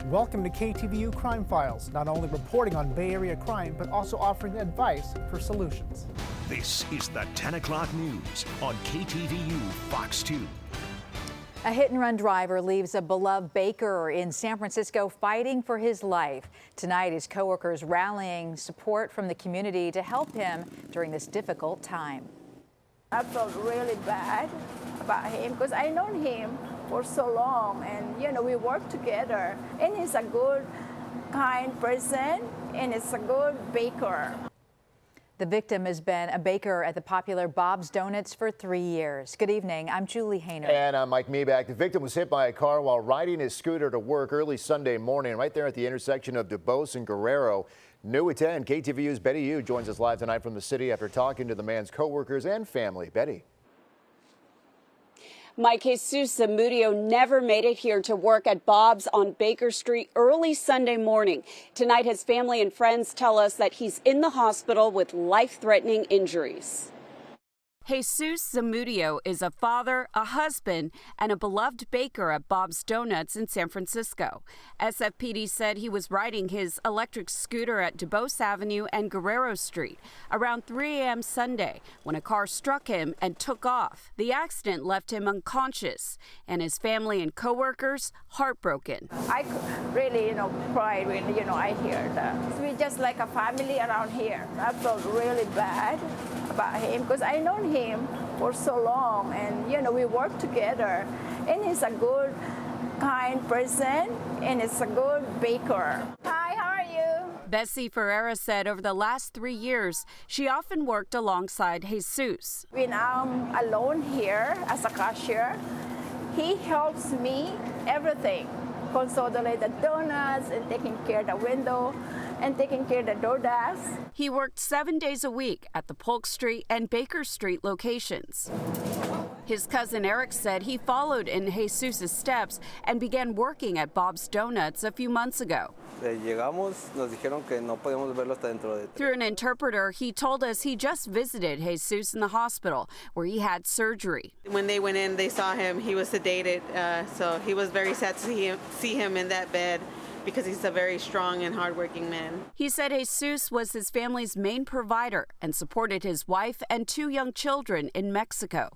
Welcome to KTVU Crime Files, not only reporting on Bay Area crime, but also offering advice for solutions. This is the 10 o'clock news on KTVU Fox 2. A hit-and-run driver leaves a beloved baker in San Francisco fighting for his life. Tonight, his coworkers rallying support from the community to help him during this difficult time. I felt really bad about him because I known him for so long, and we work together, and he's a good, kind person, and he's a good baker. The victim has been a baker at the popular Bob's Donuts for 3 years. Good evening, I'm Julie Hayner. And I'm Mike Meback. The victim was hit by a car while riding his scooter to work early Sunday morning, right there at the intersection of DuBose and Guerrero. New at 10, KTVU's Betty Yu joins us live tonight from the city after talking to the man's co-workers and family. Betty. Mike, Jesus Zamudio never made it here to work at Bob's on Baker Street early Sunday morning. Tonight, his family and friends tell us that he's in the hospital with life-threatening injuries. Jesus Zamudio is a father, a husband, and a beloved baker at Bob's Donuts in San Francisco. SFPD said he was riding his electric scooter at DuBose Avenue and Guerrero Street around 3 a.m. Sunday when a car struck him and took off. The accident left him unconscious, and his family and coworkers heartbroken. I really, cried when, I hear that. We're just like a family around here. I felt really bad about him because I known him for so long, and we work together, and he's a good, kind person, and he's a good baker. Hi, how are you? Bessie Ferreira said over the last 3 years, she often worked alongside Jesus. When I'm alone here as a cashier, he helps me everything. Consolidate the donuts and taking care of the window and taking care of the DoorDash. He worked 7 days a week at the Polk Street and Baker Street locations. His cousin Eric said he followed in Jesus' steps and began working at Bob's Donuts a few months ago. Through an interpreter, he told us he just visited Jesus in the hospital where he had surgery. When they went in, they saw him. He was sedated, so he was very sad to see him in that bed, because he's a very strong and hardworking man. He said Jesus was his family's main provider and supported his wife and 2 young children in Mexico.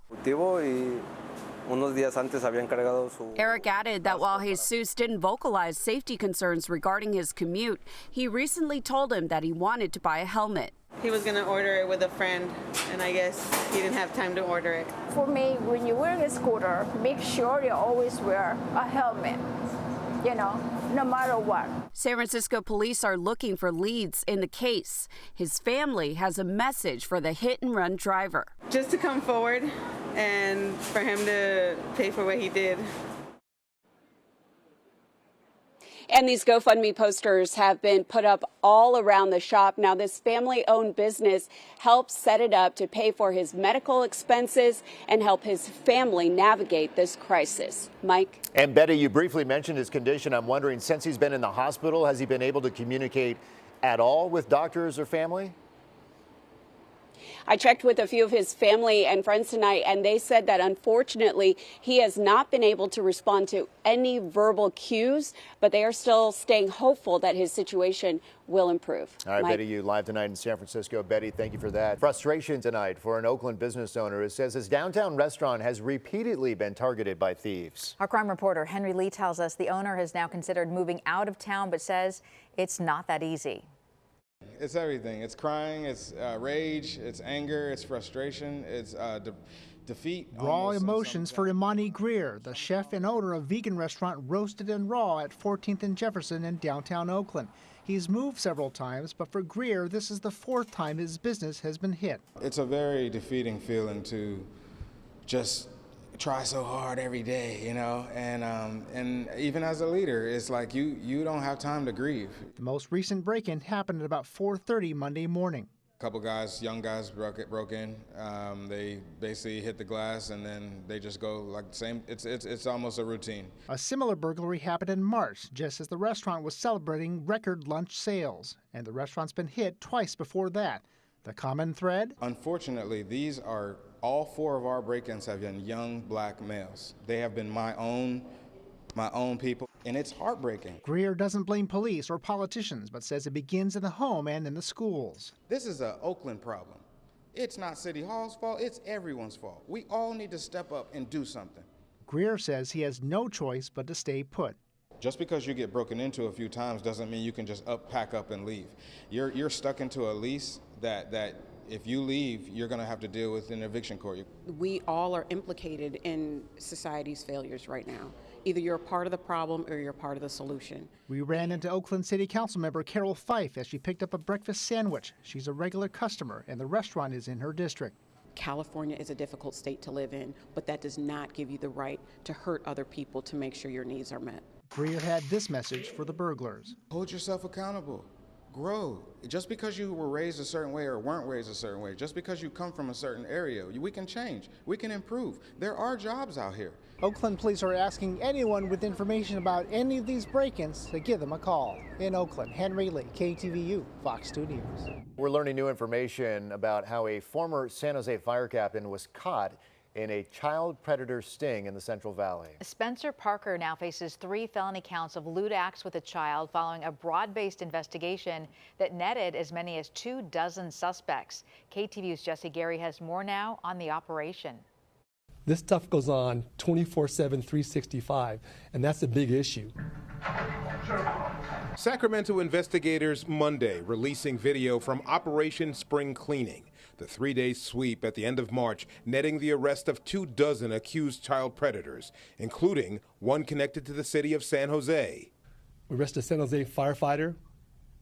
Eric added that while Jesus didn't vocalize safety concerns regarding his commute, he recently told him that he wanted to buy a helmet. He was going to order it with a friend, and I guess he didn't have time to order it. For me, when you wear a scooter, make sure you always wear a helmet. No matter what. San Francisco police are looking for leads in the case. His family has a message for the hit-and-run driver. Just to come forward and for him to pay for what he did. And these GoFundMe posters have been put up all around the shop. Now, this family-owned business helps set it up to pay for his medical expenses and help his family navigate this crisis. Mike? And Betty, you briefly mentioned his condition. I'm wondering, since he's been in the hospital, has he been able to communicate at all with doctors or family? I checked with a few of his family and friends tonight, and they said that unfortunately he has not been able to respond to any verbal cues, but they are still staying hopeful that his situation will improve. All right, Mike? Betty, you live tonight in San Francisco. Betty, thank you for that. Frustration tonight for an Oakland business owner who says his downtown restaurant has repeatedly been targeted by thieves. Our crime reporter Henry Lee tells us the owner has now considered moving out of town, but says it's not that easy. It's everything. It's crying, it's rage, it's anger, it's frustration, it's defeat. Raw emotions for Imani Greer, the chef and owner of vegan restaurant Roasted and Raw at 14th and Jefferson in downtown Oakland. He's moved several times, but for Greer, this is the 4th time his business has been hit. It's a very defeating feeling to just try so hard every day, and even as a leader, it's like you don't have time to grieve. The most recent break-in happened at about 4:30 Monday morning. A couple guys, young guys, broke in. They basically hit the glass, and then they just go like the same. It's almost a routine. A similar burglary happened in March, just as the restaurant was celebrating record lunch sales, and the restaurant's been hit twice before that. The common thread? Unfortunately, all 4 of our break-ins have been young black males. They have been my own people. And it's heartbreaking. Greer doesn't blame police or politicians, but says it begins in the home and in the schools. This is an Oakland problem. It's not City Hall's fault, it's everyone's fault. We all need to step up and do something. Greer says he has no choice but to stay put. Just because you get broken into a few times doesn't mean you can just pack up and leave. You're stuck into a lease that if you leave, you're going to have to deal with an eviction court. We all are implicated in society's failures right now. Either you're a part of the problem or you're a part of the solution. We ran into Oakland City Council member Carol Fife as she picked up a breakfast sandwich. She's a regular customer, and the restaurant is in her district. California is a difficult state to live in, but that does not give you the right to hurt other people to make sure your needs are met. Greer had this message for the burglars. Hold yourself accountable. Grow. Just because you were raised a certain way or weren't raised a certain way, just because you come from a certain area, we can change. We can improve. There are jobs out here. Oakland police are asking anyone with information about any of these break-ins to give them a call. In Oakland, Henry Lee, KTVU, Fox 2 News. We're learning new information about how a former San Jose fire captain was caught in a child predator sting in the Central Valley. Spencer Parker now faces 3 felony counts of lewd acts with a child following a broad-based investigation that netted as many as 24 suspects. KTVU's Jesse Gary has more now on the operation. This stuff goes on 24/7, 365, and that's a big issue. Sacramento investigators Monday releasing video from Operation Spring Cleaning, the 3-day sweep at the end of March, netting the arrest of 24 accused child predators, including one connected to the city of San Jose. We arrested a San Jose firefighter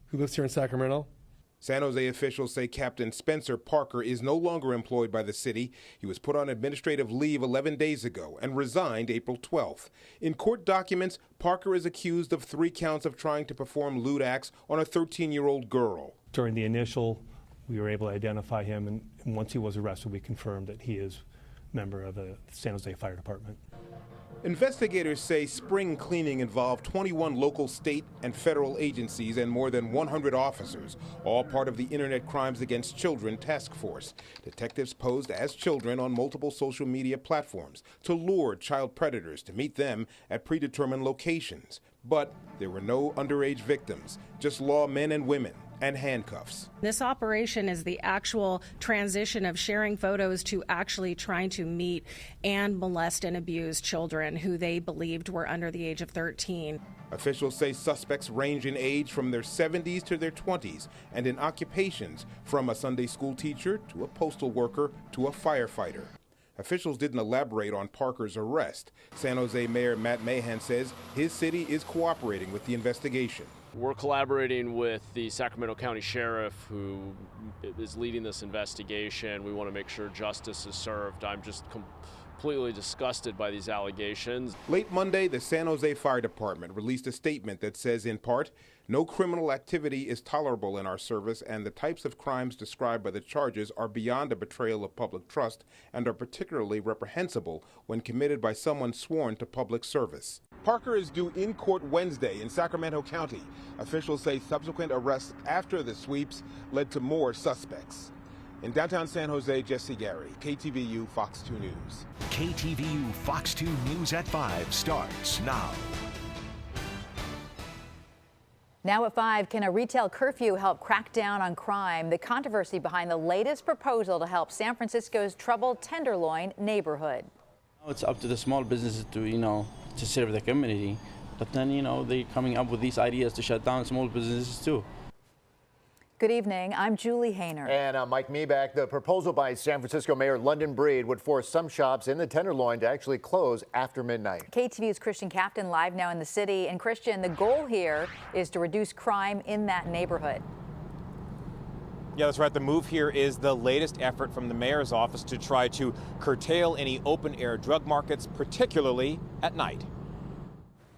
who lives here in Sacramento. San Jose officials say Captain Spencer Parker is no longer employed by the city. He was put on administrative leave 11 days ago and resigned April 12th. In court documents, Parker is accused of 3 counts of trying to perform lewd acts on a 13-year-old girl. During the initial, we were able to identify him, and once he was arrested, we confirmed that he is a member of the San Jose Fire Department. Investigators say spring cleaning involved 21 local, state, and federal agencies and more than 100 officers, all part of the Internet Crimes Against Children Task Force. Detectives posed as children on multiple social media platforms to lure child predators to meet them at predetermined locations. But there were no underage victims, just lawmen and women and handcuffs. This operation is the actual transition of sharing photos to actually trying to meet and molest and abuse children who they believed were under the age of 13. Officials say suspects range in age from their 70s to their 20s and in occupations from a Sunday school teacher to a postal worker to a firefighter. Officials didn't elaborate on Parker's arrest. San Jose Mayor Matt Mahan says his city is cooperating with the investigation. We're collaborating with the Sacramento County Sheriff, who is leading this investigation. We want to make sure justice is served. I'm just completely disgusted by these allegations. Late Monday, the San Jose Fire Department released a statement that says, in part, no criminal activity is tolerable in our service, and the types of crimes described by the charges are beyond a betrayal of public trust and are particularly reprehensible when committed by someone sworn to public service. Parker is due in court Wednesday in Sacramento County. Officials say subsequent arrests after the sweeps led to more suspects. In downtown San Jose, Jesse Gary, KTVU Fox 2 News. KTVU Fox 2 News at 5 starts now. Now at 5, can a retail curfew help crack down on crime? The controversy behind the latest proposal to help San Francisco's troubled Tenderloin neighborhood. It's up to the small businesses to, to serve the community. But then, they're coming up with these ideas to shut down small businesses too. Good evening. I'm Julie Hayner. And I'm Mike Meeback. The proposal by San Francisco Mayor London Breed would force some shops in the Tenderloin to actually close after midnight. KTVU's Christian Captain live now in the city. And Christian, the goal here is to reduce crime in that neighborhood. Yeah, that's right. The move here is the latest effort from the mayor's office to try to curtail any open-air drug markets, particularly at night.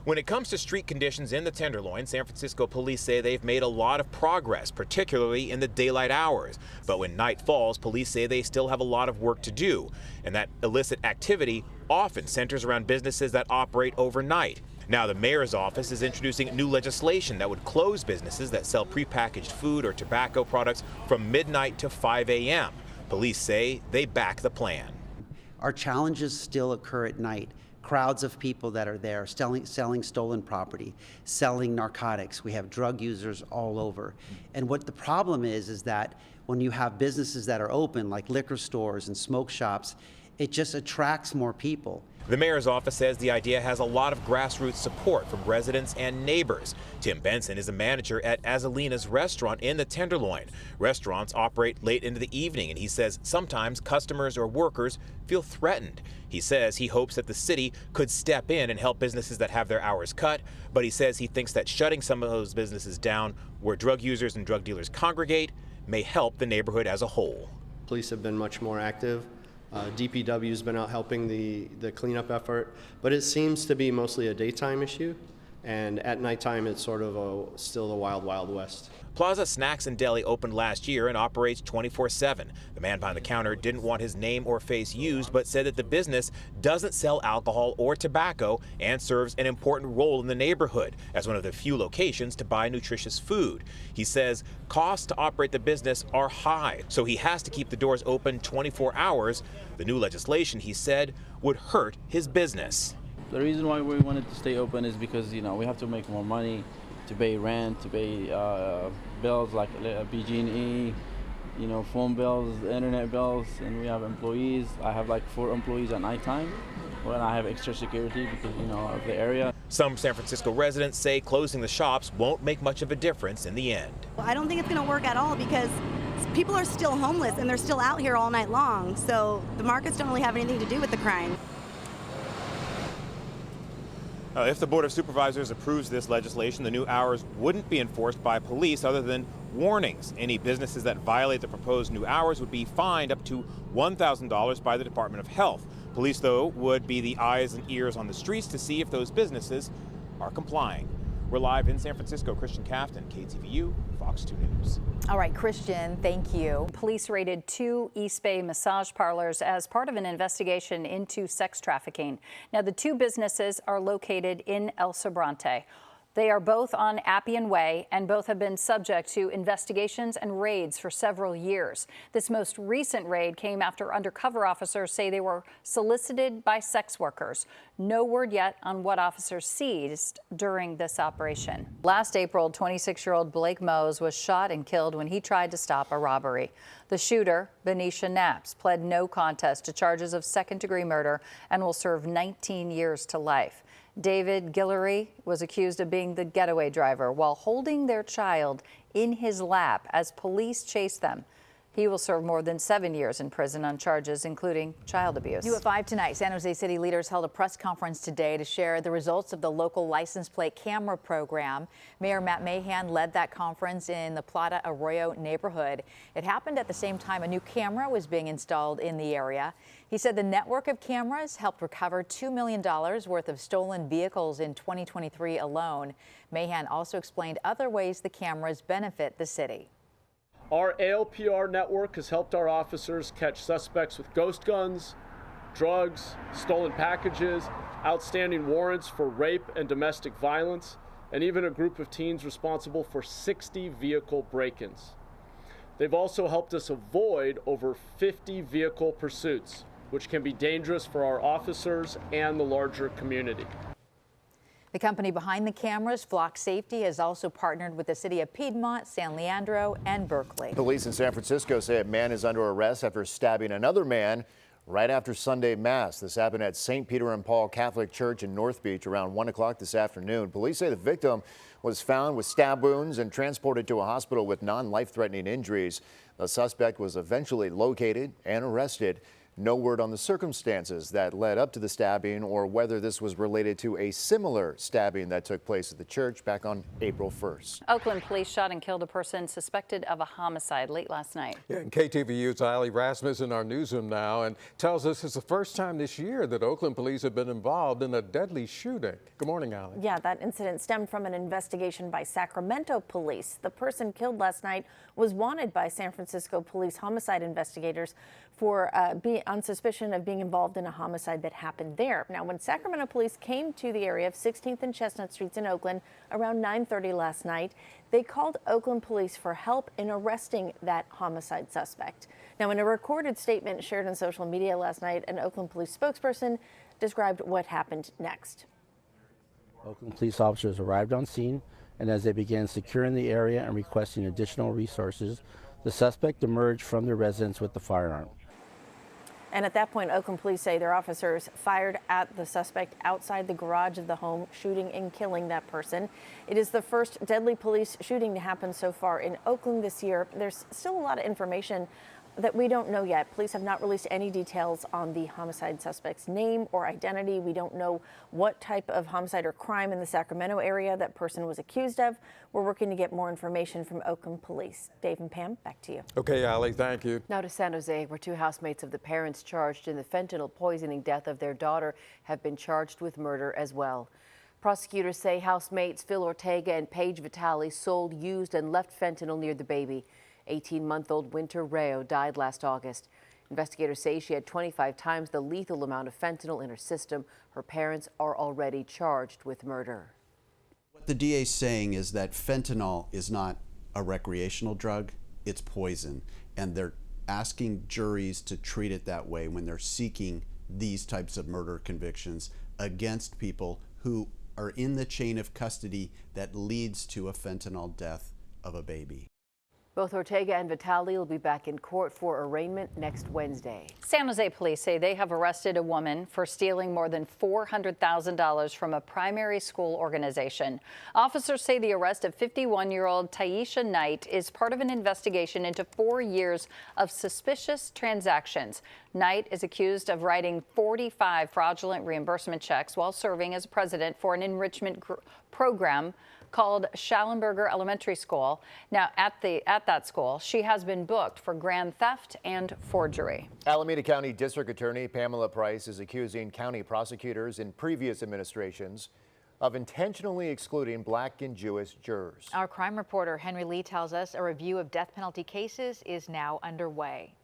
When it comes to street conditions in the Tenderloin, San Francisco police say they've made a lot of progress, particularly in the daylight hours. But when night falls, police say they still have a lot of work to do. And that illicit activity often centers around businesses that operate overnight. Now, the mayor's office is introducing new legislation that would close businesses that sell prepackaged food or tobacco products from midnight to 5 a.m. Police say they back the plan. Our challenges still occur at night. crowds of people that are there selling stolen property, selling narcotics. We have drug users all over. And what the problem is that when you have businesses that are open, like liquor stores and smoke shops, it just attracts more people. The mayor's office says the idea has a lot of grassroots support from residents and neighbors. Tim Benson is a manager at Azalina's restaurant in the Tenderloin. Restaurants operate late into the evening, and he says sometimes customers or workers feel threatened. He says he hopes that the city could step in and help businesses that have their hours cut, but he says he thinks that shutting some of those businesses down where drug users and drug dealers congregate may help the neighborhood as a whole. Police have been much more active. DPW has been out helping the cleanup effort, but it seems to be mostly a daytime issue, and at nighttime it's sort of still the wild, wild west. Plaza Snacks and Deli opened last year and operates 24/7. The man behind the counter didn't want his name or face used, but said that the business doesn't sell alcohol or tobacco and serves an important role in the neighborhood as one of the few locations to buy nutritious food. He says costs to operate the business are high, so he has to keep the doors open 24 hours. The new legislation, he said, would hurt his business. The reason why we wanted to stay open is because, we have to make more money to pay rent, to pay bills like PG&E, phone bills, internet bills, and we have employees. I have like 4 employees at nighttime, and I have extra security because, of the area. Some San Francisco residents say closing the shops won't make much of a difference in the end. I don't think it's going to work at all because people are still homeless and they're still out here all night long, so the markets don't really have anything to do with the crime. If the Board of Supervisors approves this legislation, the new hours wouldn't be enforced by police other than warnings. Any businesses that violate the proposed new hours would be fined up to $1,000 by the Department of Health. Police, though, would be the eyes and ears on the streets to see if those businesses are complying. We're live in San Francisco. Christian Cafton, KTVU, Fox 2 News. All right, Christian, thank you. Police raided 2 East Bay massage parlors as part of an investigation into sex trafficking. Now, the 2 businesses are located in El Sobrante. They are both on Appian Way and both have been subject to investigations and raids for several years. This most recent raid came after undercover officers say they were solicited by sex workers. No word yet on what officers seized during this operation. Last April, 26-year-old Blake Mose was shot and killed when he tried to stop a robbery. The shooter, Benicia Knaps, pled no contest to charges of second-degree murder and will serve 19 years to life. David Guillory was accused of being the getaway driver while holding their child in his lap as police chased them. He will serve more than 7 years in prison on charges including child abuse. New at 5 tonight, San Jose City leaders held a press conference today to share the results of the local license plate camera program. Mayor Matt Mahan led that conference in the Plata Arroyo neighborhood. It happened at the same time a new camera was being installed in the area. He said the network of cameras helped recover $2 million worth of stolen vehicles in 2023 alone. Mahan also explained other ways the cameras benefit the city. Our ALPR network has helped our officers catch suspects with ghost guns, drugs, stolen packages, outstanding warrants for rape and domestic violence, and even a group of teens responsible for 60 vehicle break-ins. They've also helped us avoid over 50 vehicle pursuits, which can be dangerous for our officers and the larger community. The company behind the cameras, Flock Safety, has also partnered with the city of Piedmont, San Leandro, and Berkeley. Police in San Francisco say a man is under arrest after stabbing another man right after Sunday Mass. This happened at St. Peter and Paul Catholic Church in North Beach around 1 o'clock this afternoon. Police say the victim was found with stab wounds and transported to a hospital with non-life-threatening injuries. The suspect was eventually located and arrested. No word on the circumstances that led up to the stabbing or whether this was related to a similar stabbing that took place at the church back on April 1st. Oakland police shot and killed a person suspected of a homicide late last night. Yeah, and KTVU's Eileen Rasmus in our newsroom now and tells us it's the first time this year that Oakland police have been involved in a deadly shooting. Good morning, Eileen. Yeah, that incident stemmed from an investigation by Sacramento police. The person killed last night was wanted by San Francisco police homicide investigators for on suspicion of being involved in a homicide that happened there. Now, when Sacramento police came to the area of 16th and Chestnut Streets in Oakland around 9:30 last night, they called Oakland police for help in arresting that homicide suspect. Now, in a recorded statement shared on social media last night, an Oakland police spokesperson described what happened next. Oakland police officers arrived on scene, and as they began securing the area and requesting additional resources, the suspect emerged from their residence with the firearm. And at that point, Oakland police say their officers fired at the suspect outside the garage of the home, shooting and killing that person. It is the first deadly police shooting to happen so far in Oakland this year. There's still a lot of information that we don't know yet. Police have not released any details on the homicide suspect's name or identity. We don't know what type of homicide or crime in the Sacramento area that person was accused of. We're working to get more information from Oakland police. Dave and Pam, back to you. Okay, Allie, thank you. Now to San Jose, where two housemates of the parents charged in the fentanyl poisoning death of their daughter have been charged with murder as well. Prosecutors say housemates Phil Ortega and Paige Vitale sold, used, and left fentanyl near the baby. 18-month-old Winter Rayo died last August. Investigators say she had 25 times the lethal amount of fentanyl in her system. Her parents are already charged with murder. What the DA is saying is that fentanyl is not a recreational drug, it's poison. And they're asking juries to treat it that way when they're seeking these types of murder convictions against people who are in the chain of custody that leads to a fentanyl death of a baby. Both Ortega and Vitale will be back in court for arraignment next Wednesday. San Jose police say they have arrested a woman for stealing more than $400,000 from a primary school organization. Officers say the arrest of 51-year-old Taisha Knight is part of an investigation into 4 years of suspicious transactions. Knight is accused of writing 45 fraudulent reimbursement checks while serving as president for an enrichment program called Schallenberger Elementary School. Now, at that school, she has been booked for grand theft and forgery. Alameda County District Attorney Pamela Price is accusing county prosecutors in previous administrations of intentionally excluding Black and Jewish jurors. Our crime reporter Henry Lee tells us a review of death penalty cases is now underway.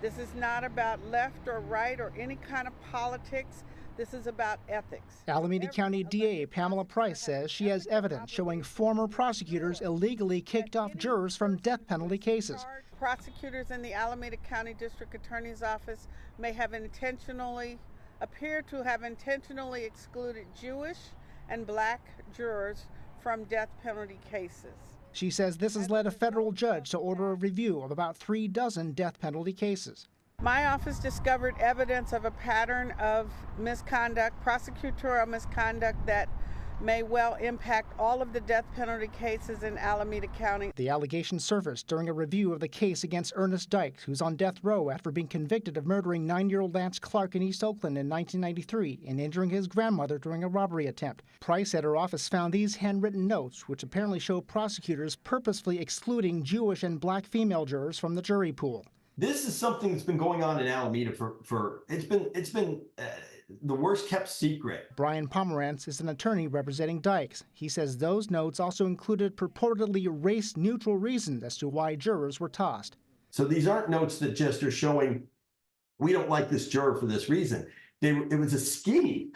This is not about left or right or any kind of politics. This is about ethics. Alameda County DA Pamela Price says she has evidence showing former prosecutors illegally kicked off jurors from death penalty cases. Prosecutors in the Alameda County District Attorney's Office may have appear to have intentionally excluded Jewish and Black jurors from death penalty cases. She says this has led a federal judge to order a review of about 36 death penalty cases. My office discovered evidence of a pattern of misconduct, prosecutorial misconduct, that may well impact all of the death penalty cases in Alameda County. The allegation surfaced during a review of the case against Ernest Dykes, who's on death row after being convicted of murdering 9-year-old Lance Clark in East Oakland in 1993 and injuring his grandmother during a robbery attempt. Price said her office found these handwritten notes, which apparently show prosecutors purposefully excluding Jewish and Black female jurors from the jury pool. This is something that's been going on in Alameda for it's been the worst kept secret. Brian Pomerantz is an attorney representing Dykes. He says those notes also included purportedly race-neutral reasons as to why jurors were tossed. So these aren't notes that just are showing we don't like this juror for this reason. It was a scheme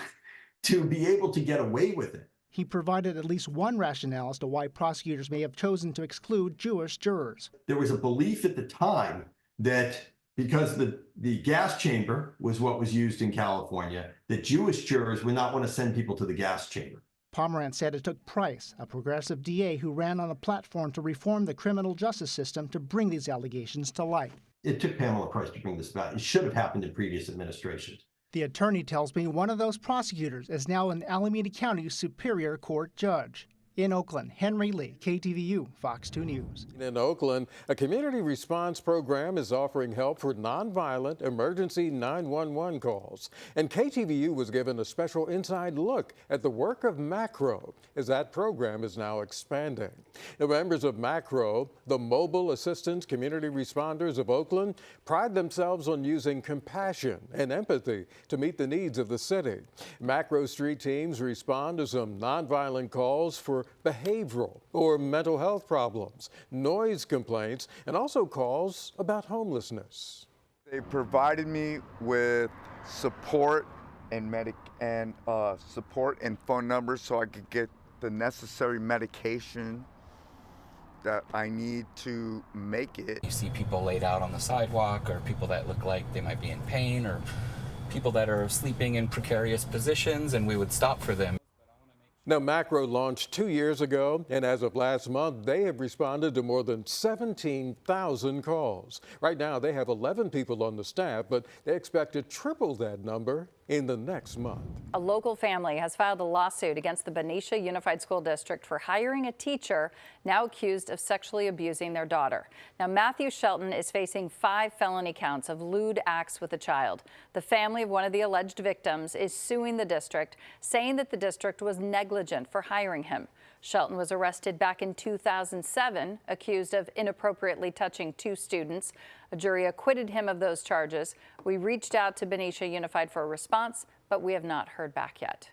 to be able to get away with it. He provided at least one rationale as to why prosecutors may have chosen to exclude Jewish jurors. There was a belief at the time that because the gas chamber was what was used in California, that Jewish jurors would not want to send people to the gas chamber. Pomerantz said it took Price, a progressive DA who ran on a platform to reform the criminal justice system, to bring these allegations to light. It took Pamela Price to bring this about. It should have happened in previous administrations. The attorney tells me one of those prosecutors is now an Alameda County Superior Court judge. In Oakland, Henry Lee, KTVU, Fox 2 News. In Oakland, a community response program is offering help for nonviolent emergency 911 calls. And KTVU was given a special inside look at the work of Macro, as that program is now expanding. The members of Macro, the Mobile Assistance Community Responders of Oakland, pride themselves on using compassion and empathy to meet the needs of the city. Macro street teams respond to some nonviolent calls for behavioral or mental health problems, noise complaints, and also calls about homelessness. They provided me with support and support and phone numbers so I could get the necessary medication that I need to make it. You see people laid out on the sidewalk, or people that look like they might be in pain, or people that are sleeping in precarious positions, and we would stop for them. Now, Macro launched 2 years ago, and as of last month, they have responded to more than 17,000 calls. Right now, they have 11 people on the staff, but they expect to triple that number in the next month. A local family has filed a lawsuit against the Benicia Unified School District for hiring a teacher now accused of sexually abusing their daughter. Now, Matthew Shelton is facing 5 felony counts of lewd acts with a child. The family of one of the alleged victims is suing the district, saying that the district was negligent for hiring him. Shelton was arrested back in 2007, accused of inappropriately touching 2 students. A jury acquitted him of those charges. We reached out to Benicia Unified for a response, but we have not heard back yet.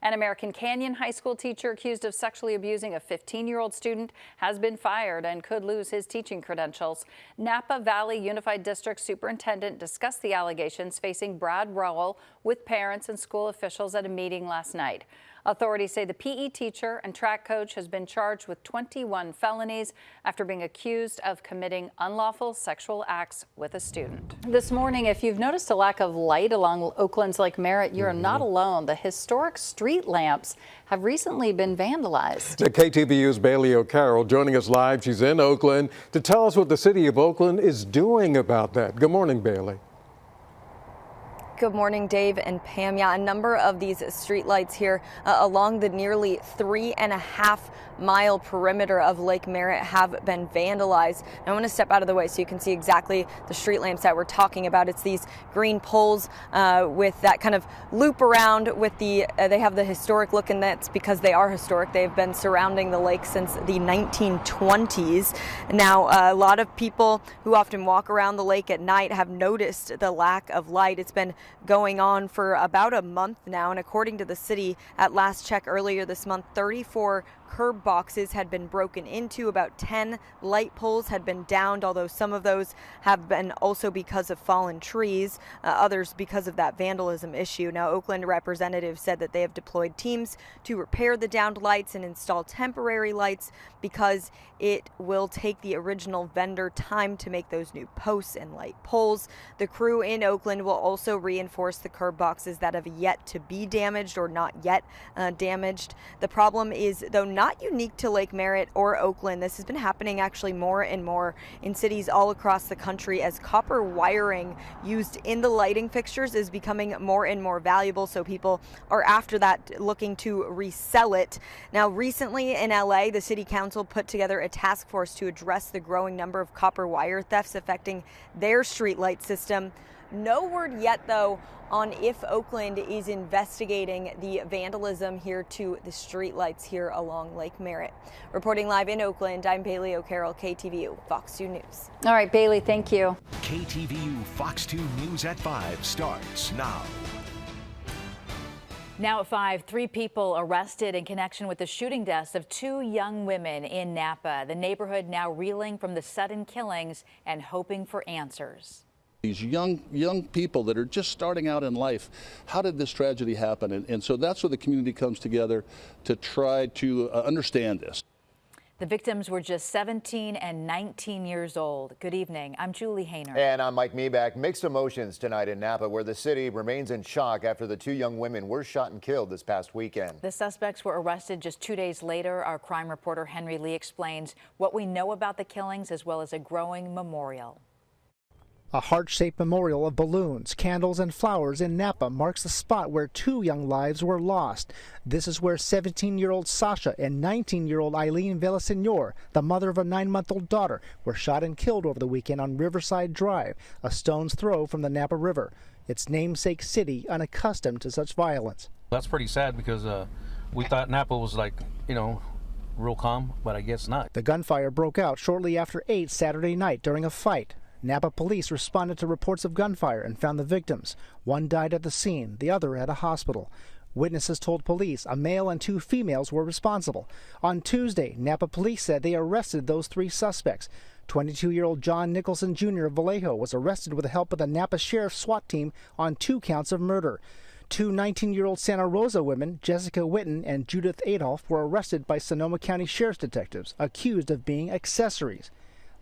An American Canyon high school teacher accused of sexually abusing a 15-year-old student has been fired and could lose his teaching credentials. Napa Valley Unified District Superintendent discussed the allegations facing Brad Rowell with parents and school officials at a meeting last night. Authorities say the PE teacher and track coach has been charged with 21 felonies after being accused of committing unlawful sexual acts with a student. This morning, if you've noticed a lack of light along Oakland's Lake Merritt, you're not alone. The historic street lamps have recently been vandalized. The KTVU's Bailey O'Carroll joining us live. She's in Oakland to tell us what the city of Oakland is doing about that. Good morning, Bailey. Good morning, Dave and Pam. Yeah, a number of these streetlights here along the nearly 3.5-mile perimeter of Lake Merritt have been vandalized. Now, I want to step out of the way so you can see exactly the street lamps that we're talking about. It's these green poles with that kind of loop around with they have the historic look, and that's because they are historic. They've been surrounding the lake since the 1920s. Now, a lot of people who often walk around the lake at night have noticed the lack of light. It's been going on for about a month now, and according to the city, at last check earlier this month, 34 curb boxes had been broken into. About 10 light poles had been downed, although some of those have been also because of fallen trees, others because of that vandalism issue. Now, Oakland representatives said that they have deployed teams to repair the downed lights and install temporary lights because it will take the original vendor time to make those new posts and light poles. The crew in Oakland will also reinforce the curb boxes that have yet to be damaged or not yet damaged. The problem is, though, not unique to Lake Merritt or Oakland. This has been happening actually more and more in cities all across the country as copper wiring used in the lighting fixtures is becoming more and more valuable. So people are after that, looking to resell it. Now, recently in LA, the city council put together a task force to address the growing number of copper wire thefts affecting their street light system. No word yet, though, on if Oakland is investigating the vandalism here to the streetlights here along Lake Merritt. Reporting live in Oakland, I'm Bailey O'Carroll, KTVU, Fox 2 News. All right, Bailey, thank you. KTVU Fox 2 News at 5 starts now. Now at 5, 3 people arrested in connection with the shooting deaths of 2 young women in Napa. The neighborhood now reeling from the sudden killings and hoping for answers. These young people that are just starting out in life, how did this tragedy happen? And so that's where the community comes together to try to understand this. The victims were just 17 and 19 years old. Good evening. I'm Julie Hayner. And I'm Mike Meeback. Mixed emotions tonight in Napa, where the city remains in shock after the 2 young women were shot and killed this past weekend. The suspects were arrested just 2 days later. Our crime reporter Henry Lee explains what we know about the killings as well as a growing memorial. A heart-shaped memorial of balloons, candles, and flowers in Napa marks the spot where 2 young lives were lost. This is where 17-year-old Sasha and 19-year-old Eileen Villasenor, the mother of a 9-month-old daughter, were shot and killed over the weekend on Riverside Drive, a stone's throw from the Napa River, its namesake city unaccustomed to such violence. That's pretty sad because we thought Napa was like, real calm, but I guess not. The gunfire broke out shortly after 8 Saturday night during a fight. Napa police responded to reports of gunfire and found the victims. One died at the scene, the other at a hospital. Witnesses told police a male and 2 females were responsible. On Tuesday, Napa police said they arrested those 3 suspects. 22-year-old John Nicholson Jr. of Vallejo was arrested with the help of the Napa Sheriff's SWAT team on 2 counts of murder. 2 19-year-old Santa Rosa women, Jessica Witten and Judith Adolph, were arrested by Sonoma County Sheriff's detectives, accused of being accessories.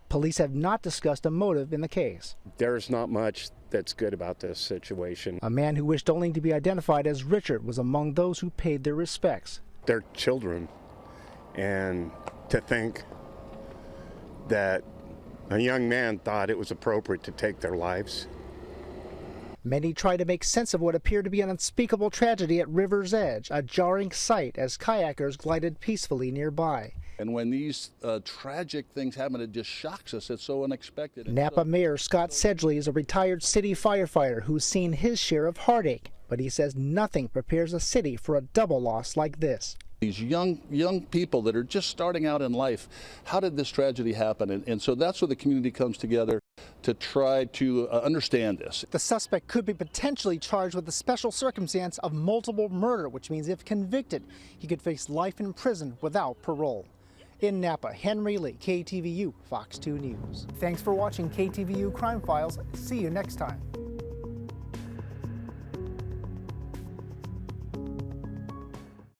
Police have not discussed a motive in the case. There's not much that's good about this situation. A man who wished only to be identified as Richard was among those who paid their respects. They're children, and to think that a young man thought it was appropriate to take their lives. Many try to make sense of what appeared to be an unspeakable tragedy at River's Edge, a jarring sight as kayakers glided peacefully nearby. And when these tragic things happen, it just shocks us. It's so unexpected. Napa Mayor Scott Sedgley is a retired city firefighter who's seen his share of heartache, but he says nothing prepares a city for a double loss like this. These young people that are just starting out in life, how did this tragedy happen? And so that's where the community comes together to try to understand this. The suspect could be potentially charged with the special circumstance of multiple murder, which means if convicted, he could face life in prison without parole. In Napa, Henry Lee, KTVU, Fox 2 News. Thanks for watching KTVU Crime Files. See you next time.